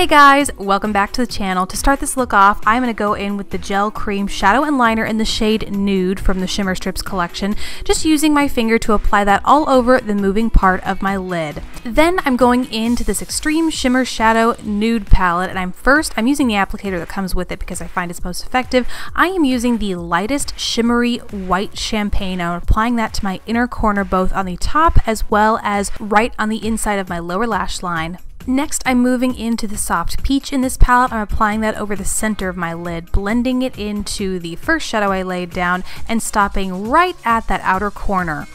Hey guys, welcome back to the channel. To start this look off, I'm going to go in with the Gel Cream Shadow and Liner in the shade Nude from the Shimmer Strips collection, just using my finger to apply that all over the moving part of my lid. Then I'm going into this Extreme Shimmer Shadow Nude palette, and I'm using the applicator that comes with it because I find it's most effective. I am using the lightest shimmery white champagne. I'm applying that to my inner corner, both on the top as well as right on the inside of my lower lash line. Next, I'm moving into the soft peach in this palette. I'm applying that over the center of my lid, blending it into the first shadow I laid down and stopping right at that outer corner.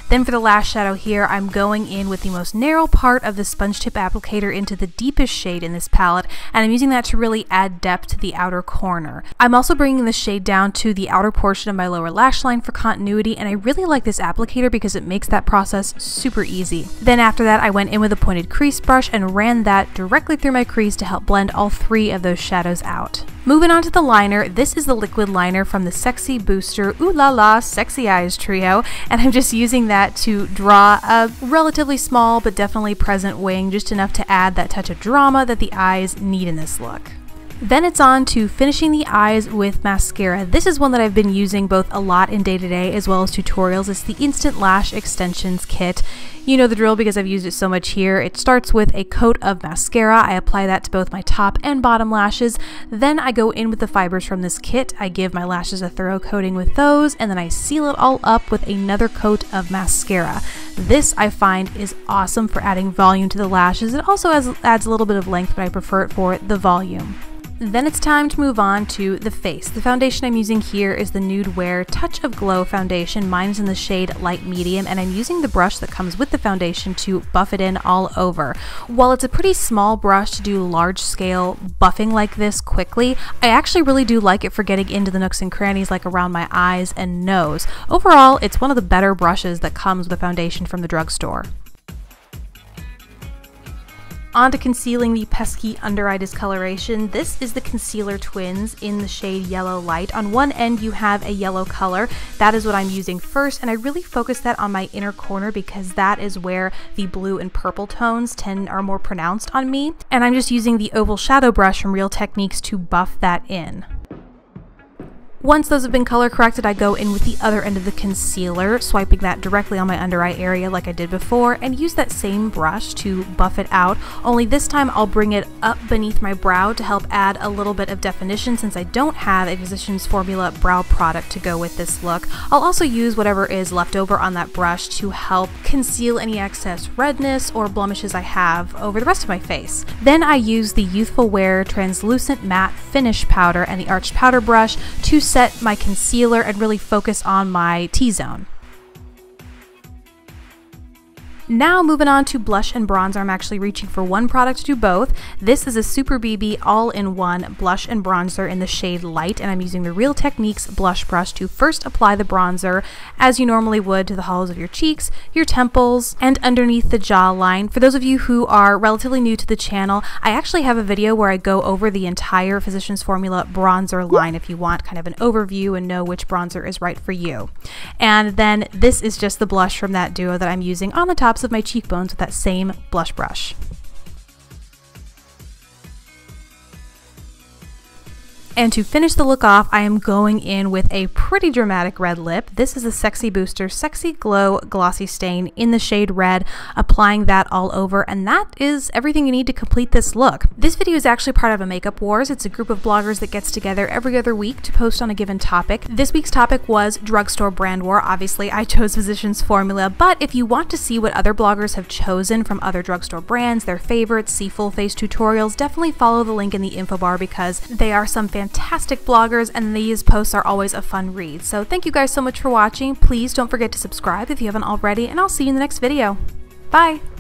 Then for the lash shadow here, I'm going in with the most narrow part of the sponge tip applicator into the deepest shade in this palette, and I'm using that to really add depth to the outer corner. I'm also bringing the shade down to the outer portion of my lower lash line for continuity, and I really like this applicator because it makes that process super easy. Then after that, I went in with a pointed crease brush and ran that directly through my crease to help blend all three of those shadows out. Moving on to the liner, this is the liquid liner from the Sexy Booster Ooh La La Sexy Eyes trio, and I'm just using that to draw a relatively small but definitely present wing, just enough to add that touch of drama that the eyes need in this look. Then it's on to finishing the eyes with mascara. This is one that I've been using both a lot in day-to-day as well as tutorials. It's the Instant Lash Extensions Kit. You know the drill because I've used it so much here. It starts with a coat of mascara. I apply that to both my top and bottom lashes. Then I go in with the fibers from this kit. I give my lashes a thorough coating with those, and then I seal it all up with another coat of mascara. This I find is awesome for adding volume to the lashes. It also adds a little bit of length, but I prefer it for the volume. Then it's time to move on to the face. The foundation I'm using here is the Nude Wear Touch of Glow foundation. Mine's in the shade Light Medium, and I'm using the brush that comes with the foundation to buff it in all over. While it's a pretty small brush to do large scale buffing like this quickly, I actually really do like it for getting into the nooks and crannies like around my eyes and nose. Overall, it's one of the better brushes that comes with a foundation from the drugstore. On to concealing the pesky under eye discoloration. This is the Concealer Twins in the shade Yellow Light. On one end you have a yellow color. That is what I'm using first, and I really focus that on my inner corner because that is where the blue and purple tones are more pronounced on me. And I'm just using the oval shadow brush from Real Techniques to buff that in. Once those have been color corrected, I go in with the other end of the concealer, swiping that directly on my under eye area like I did before, and use that same brush to buff it out, only this time I'll bring it up beneath my brow to help add a little bit of definition since I don't have a Physicians Formula brow product to go with this look. I'll also use whatever is left over on that brush to help conceal any excess redness or blemishes I have over the rest of my face. Then I use the Youthful Wear Translucent Matte Finish Powder and the Arched Powder Brush to set my concealer and really focus on my T-zone. Now moving on to blush and bronzer, I'm actually reaching for one product to do both. This is a Super BB all-in-one blush and bronzer in the shade Light, and I'm using the Real Techniques blush brush to first apply the bronzer as you normally would to the hollows of your cheeks, your temples, and underneath the jawline. For those of you who are relatively new to the channel, I actually have a video where I go over the entire Physicians Formula bronzer line if you want kind of an overview and know which bronzer is right for you. And then this is just the blush from that duo that I'm using on the tops of my cheekbones with that same blush brush. And to finish the look off, I am going in with a pretty dramatic red lip. This is the Sexy Booster Sexy Glow Glossy Stain in the shade Red, applying that all over, and that is everything you need to complete this look. This video is actually part of a Makeup Wars. It's a group of bloggers that gets together every other week to post on a given topic. This week's topic was Drugstore Brand War. Obviously, I chose Physicians Formula, but if you want to see what other bloggers have chosen from other drugstore brands, their favorites, see full face tutorials, definitely follow the link in the info bar because they are some fantastic bloggers and these posts are always a fun read. So thank you guys so much for watching. Please don't forget to subscribe if you haven't already, and I'll see you in the next video. Bye!